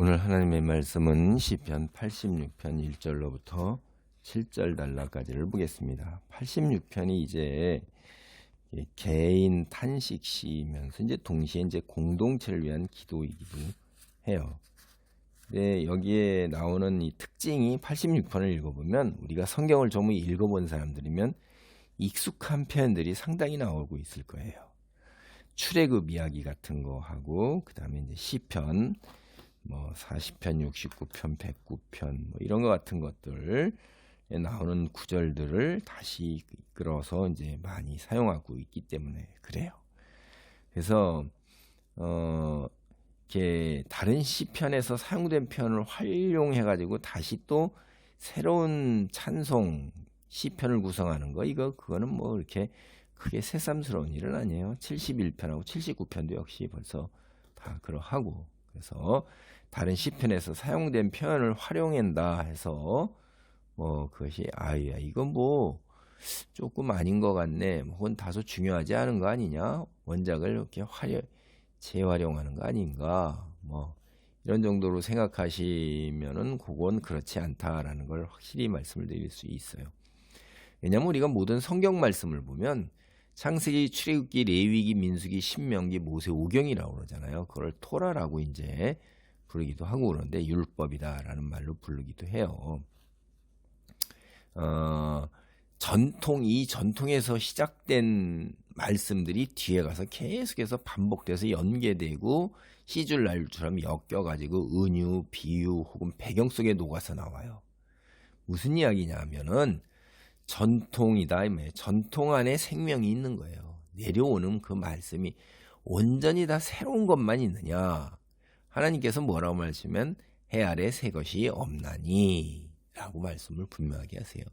오늘 하나님의 말씀은 시편 86편 1절로부터 7절 단락까지를 보겠습니다. 86편이 이제 개인 탄식 시이면서 이제 동시에 이제 공동체를 위한 기도이기도 해요. 근데 여기에 나오는 이 특징이 86편을 읽어보면 우리가 성경을 좀 읽어본 사람들이면 익숙한 표현들이 상당히 나오고 있을 거예요. 출애굽 이야기 같은 거 하고 그다음에 이제 시편 40편, 69편, 109편 이런 거 같은 것들에 나오는 구절들을 다시 이끌어서 이제 많이 사용하고 있기 때문에 그래요. 그래서 이렇게 다른 시편에서 사용된 표현을 활용해 가지고 다시 또 새로운 찬송 시편을 구성하는 거 그거는 뭐 이렇게 크게 새삼스러운 일은 아니에요. 71편하고 79편도 역시 벌써 다 그러하고 그래서 다른 시편에서 사용된 표현을 활용한다 해서 그것이 이건 뭐 조금 아닌 것 같네, 혹은 다소 중요하지 않은 거 아니냐, 원작을 이렇게 재활용하는 거 아닌가, 이런 정도로 생각하시면은 그건 그렇지 않다라는 걸 확실히 말씀을 드릴 수 있어요. 왜냐하면 우리가 모든 성경 말씀을 보면 창세기, 출애굽기, 레위기, 민수기, 신명기, 모세오경이라고 그러잖아요. 그걸 토라라고 이제 부르기도 하고 그러는데 율법이다라는 말로 부르기도 해요. 이 전통에서 시작된 말씀들이 뒤에 가서 계속해서 반복돼서 연계되고 시줄 날줄처럼 엮여가지고 은유, 비유 혹은 배경 속에 녹아서 나와요. 무슨 이야기냐 하면은 전통이다. 전통 안에 생명이 있는 거예요. 내려오는 그 말씀이 온전히 다 새로운 것만 있느냐. 하나님께서 뭐라고 말씀하시면 해 아래 새 것이 없나니 라고 말씀을 분명하게 하세요.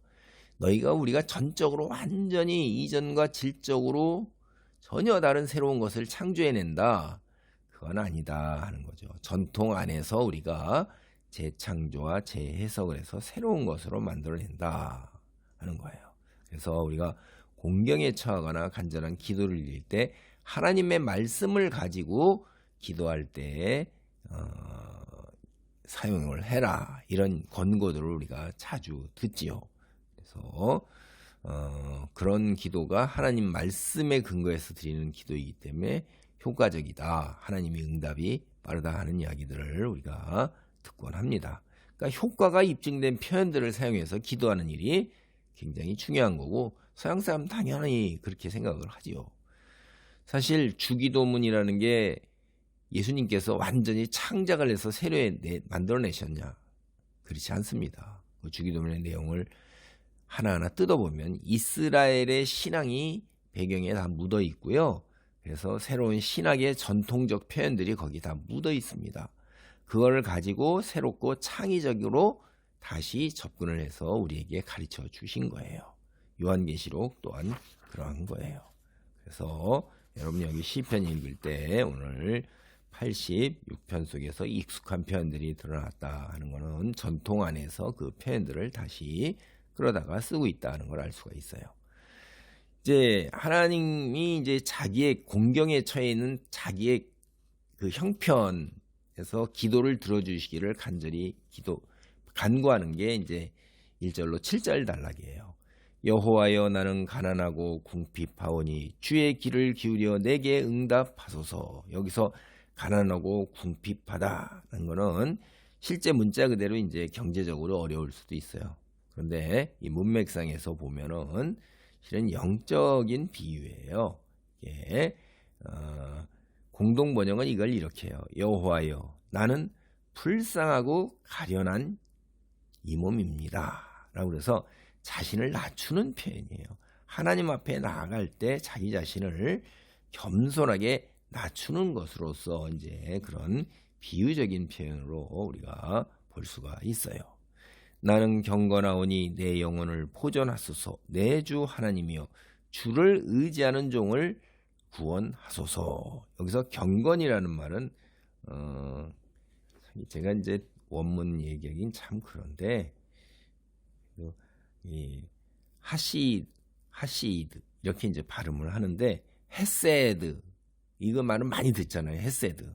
우리가 전적으로 완전히 이전과 질적으로 전혀 다른 새로운 것을 창조해낸다. 그건 아니다 하는 거죠. 전통 안에서 우리가 재창조와 재해석을 해서 새로운 것으로 만들어낸다 하는 거예요. 그래서 우리가 공경에 처하거나 간절한 기도를 드릴 때 하나님의 말씀을 가지고 기도할 때 사용을 해라, 이런 권고들을 우리가 자주 듣지요. 그래서 그런 기도가 하나님 말씀에 근거해서 드리는 기도이기 때문에 효과적이다, 하나님의 응답이 빠르다 하는 이야기들을 우리가 듣곤 합니다. 그러니까 효과가 입증된 표현들을 사용해서 기도하는 일이 굉장히 중요한 거고 서양 사람 당연히 그렇게 생각을 하지요. 사실 주기도문이라는 게 예수님께서 완전히 창작을 해서 새로 만들어내셨냐? 그렇지 않습니다. 그 주기도문의 내용을 하나하나 뜯어보면 이스라엘의 신앙이 배경에 다 묻어 있고요. 그래서 새로운 신학의 전통적 표현들이 거기 다 묻어 있습니다. 그걸 가지고 새롭고 창의적으로 다시 접근을 해서 우리에게 가르쳐 주신 거예요. 요한계시록 또한 그러한 거예요. 그래서 여러분 여기 시편 읽을 때 오늘 86편 속에서 익숙한 표현들이 드러났다 하는 것은 전통 안에서 그 표현들을 다시 끌어다가 쓰고 있다는 걸 알 수가 있어요. 이제 하나님이 이제 자기의 공경에 처해 있는 자기의 그 형편에서 기도를 들어주시기를 간절히 간구하는 게 이제 1절로 7절 단락이에요. 여호와여, 나는 가난하고 궁핍하오니 주의 귀를 기울여 내게 응답하소서. 여기서 가난하고 궁핍하다는 거는 실제 문자 그대로 이제 경제적으로 어려울 수도 있어요. 그런데 이 문맥상에서 보면은 실은 영적인 비유예요. 예, 공동 번역은 이걸 이렇게 해요. 여호와여, 나는 불쌍하고 가련한 이 몸입니다 라고 그래서 자신을 낮추는 표현이에요. 하나님 앞에 나아갈 때 자기 자신을 겸손하게 낮추는 것으로서 이제 그런 비유적인 표현으로 우리가 볼 수가 있어요. 나는 경건하오니 내 영혼을 보존하소서. 내 주 하나님이여, 주를 의지하는 종을 구원하소서. 여기서 경건이라는 말은 제가 이제 원문 얘기하긴 참 그런데 이 하시드 이렇게 이제 발음을 하는데 헤세드, 이거 말은 많이 듣잖아요. 헤세드,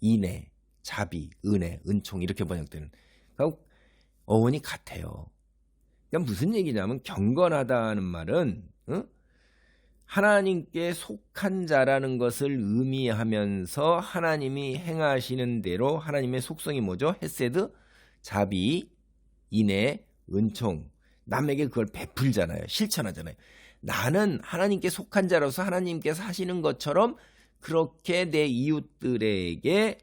인애, 자비, 은혜, 은총 이렇게 번역되는 어원이 같아요. 그러니까 무슨 얘기냐면 경건하다는 말은 하나님께 속한 자라는 것을 의미하면서 하나님이 행하시는 대로 하나님의 속성이 뭐죠? 헤세드, 자비, 인애, 은총, 남에게 그걸 베풀잖아요. 실천하잖아요. 나는 하나님께 속한 자로서 하나님께서 하시는 것처럼 그렇게 내 이웃들에게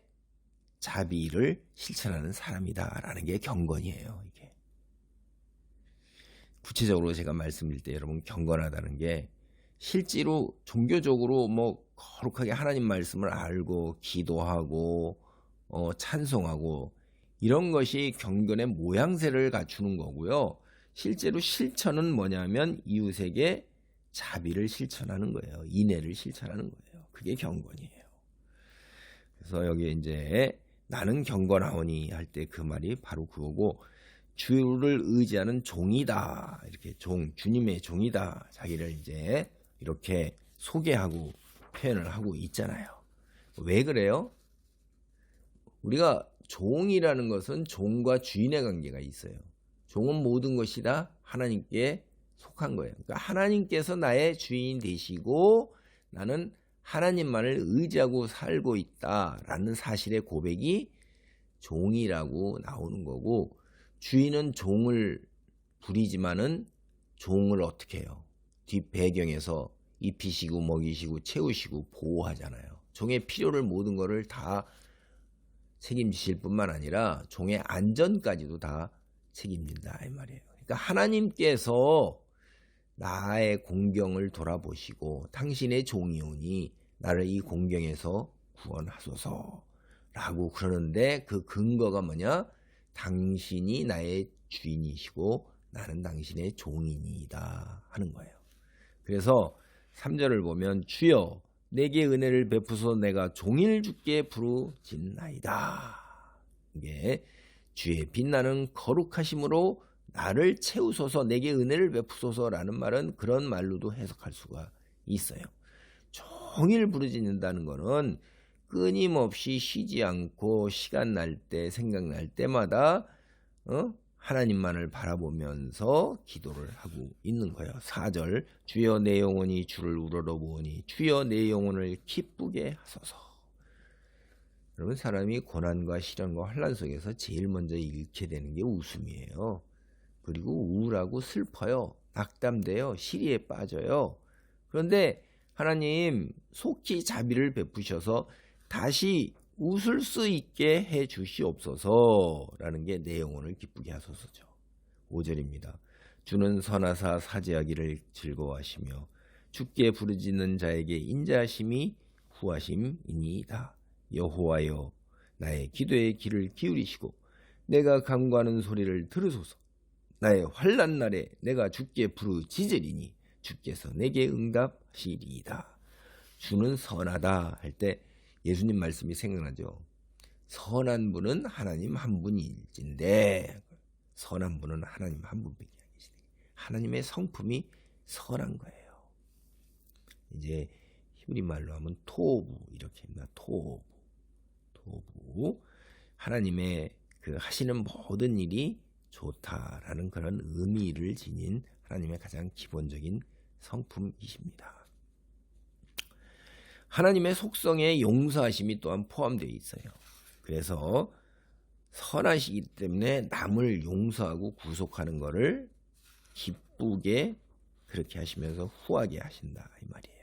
자비를 실천하는 사람이다라는 게 경건이에요. 이게 구체적으로 제가 말씀드릴 때 여러분 경건하다는 게 실제로 종교적으로 뭐 거룩하게 하나님 말씀을 알고 기도하고 찬송하고 이런 것이 경건의 모양새를 갖추는 거고요. 실제로 실천은 뭐냐면 이웃에게 자비를 실천하는 거예요. 인애를 실천하는 거예요. 그게 경건이에요. 그래서 여기 이제 나는 경건하오니 할 때 그 말이 바로 그거고 주를 의지하는 종이다. 이렇게 주님의 종이다. 자기를 이제 이렇게 소개하고 표현을 하고 있잖아요. 왜 그래요? 우리가 종이라는 것은 종과 주인의 관계가 있어요. 종은 모든 것이 다 하나님께 속한 거예요. 그러니까 하나님께서 나의 주인 되시고 나는 하나님만을 의지하고 살고 있다라는 사실의 고백이 종이라고 나오는 거고 주인은 종을 부리지만은 종을 어떻게 해요? 뒷 배경에서 입히시고 먹이시고 채우시고 보호하잖아요. 종의 필요를 모든 거를 다 책임지실 뿐만 아니라 종의 안전까지도 다 책임진다 이 말이에요. 그러니까 하나님께서 나의 공경을 돌아보시고 당신의 종이오니 나를 이 공경에서 구원하소서라고 그러는데 그 근거가 뭐냐? 당신이 나의 주인이시고 나는 당신의 종이니이다 하는 거예요. 그래서 3절을 보면 주여 내게 은혜를 베푸소 내가 종일 주께 부르짖나이다. 이게 주의 빛나는 거룩하심으로 나를 채우소서 내게 은혜를 베푸소서라는 말은 그런 말로도 해석할 수가 있어요. 종일 부르짖는다는 거는 끊임없이 쉬지 않고 시간 날 때 생각날 때마다 하나님만을 바라보면서 기도를 하고 있는 거예요. 4절 주여 내 영혼이 주를 우러러보니 주여 내 영혼을 기쁘게 하소서. 여러분 사람이 고난과 시련과 환난 속에서 제일 먼저 잃게 되는 게 웃음이에요. 그리고 우울하고 슬퍼요. 낙담돼요. 시리에 빠져요. 그런데 하나님 속히 자비를 베푸셔서 다시 웃을 수 있게 해 주시옵소서라는 게 내 영혼을 기쁘게 하소서죠. 5절입니다. 주는 선하사 사죄하기를 즐거워하시며 주께 부르짖는 자에게 인자하심이 후하심이니이다. 여호와여 나의 기도에 귀를 기울이시고 내가 간구하는 소리를 들으소서. 나의 환난 날에 내가 주께 부르짖으리니 주께서 내게 응답하시리이다. 주는 선하다 할 때 예수님 말씀이 생각나죠. 선한 분은 하나님 한 분일진데 선한 분은 하나님 한 분밖에 안 계시다. 하나님의 성품이 선한 거예요. 이제 히브리 말로 하면 토부 이렇게 합니다. 토부. 하나님의 그 하시는 모든 일이 좋다라는 그런 의미를 지닌 하나님의 가장 기본적인 성품이십니다. 하나님의 속성에 용서하심이 또한 포함되어 있어요. 그래서 선하시기 때문에 남을 용서하고 구속하는 것을 기쁘게 그렇게 하시면서 후하게 하신다 이 말이에요.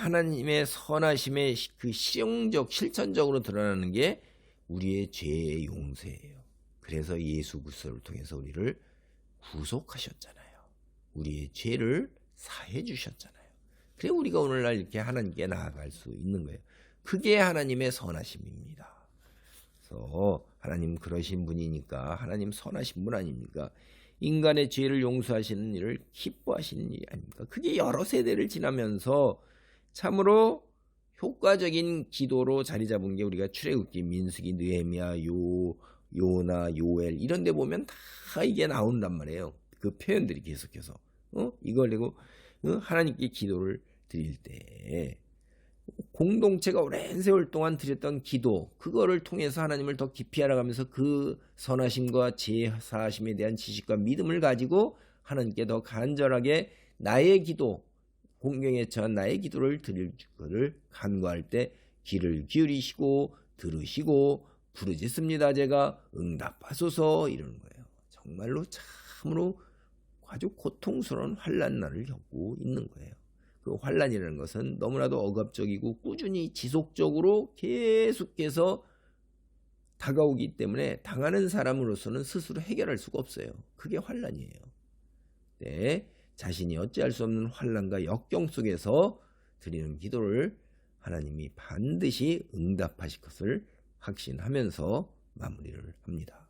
하나님의 선하심의 그 실용적 실천적으로 드러나는 게 우리의 죄의 용서예요. 그래서 예수 그리스도를 통해서 우리를 구속하셨잖아요. 우리의 죄를 사해 주셨잖아요. 그래 우리가 오늘날 이렇게 하나님께 나아갈 수 있는 거예요. 그게 하나님의 선하심입니다. 그래서 하나님 그러신 분이니까 하나님 선하신 분 아닙니까? 인간의 죄를 용서하시는 일을 기뻐하시는 일이 아닙니까? 그게 여러 세대를 지나면서 참으로 효과적인 기도로 자리 잡은 게 우리가 출애굽기, 민수기, 느헤미야, 요나, 요엘 이런 데 보면 다 이게 나온단 말이에요. 그 표현들이 계속해서 이걸 내고 하나님께 기도를 드릴 때 공동체가 오랜 세월 동안 드렸던 기도, 그거를 통해서 하나님을 더 깊이 알아가면서 그 선하심과 제사하심에 대한 지식과 믿음을 가지고 하나님께 더 간절하게 나의 기도, 공경에 처한 나의 기도를 드릴 것을 간구할 때 귀를 기울이시고 들으시고 부르짖습니다 제가 응답하소서 이러는 거예요. 정말로 참으로 아주 고통스러운 환난날을 겪고 있는 거예요. 그 환난이라는 것은 너무나도 억압적이고 꾸준히 지속적으로 계속해서 다가오기 때문에 당하는 사람으로서는 스스로 해결할 수가 없어요. 그게 환난이에요. 네, 자신이 어찌할 수 없는 환난과 역경 속에서 드리는 기도를 하나님이 반드시 응답하실 것을 확신하면서 마무리를 합니다.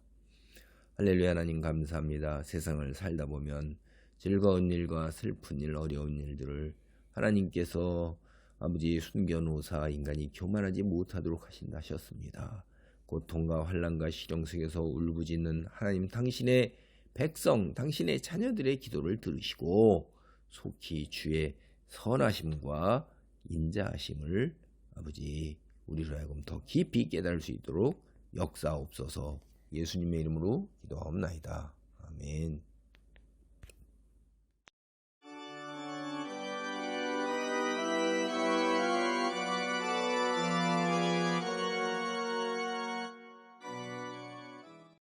할렐루야. 하나님 감사합니다. 세상을 살다 보면 즐거운 일과 슬픈 일, 어려운 일들을 하나님께서 아버지 숨겨놓으사 인간이 교만하지 못하도록 하신다 하셨습니다. 고통과 환난과 시련 속에서 울부짖는 하나님 당신의 백성, 당신의 자녀들의 기도를 들으시고 속히 주의 선하심과 인자하심을 아버지 우리로 하여금 더 깊이 깨달을 수 있도록 역사옵소서. 예수님의 이름으로 기도하옵나이다. 아멘.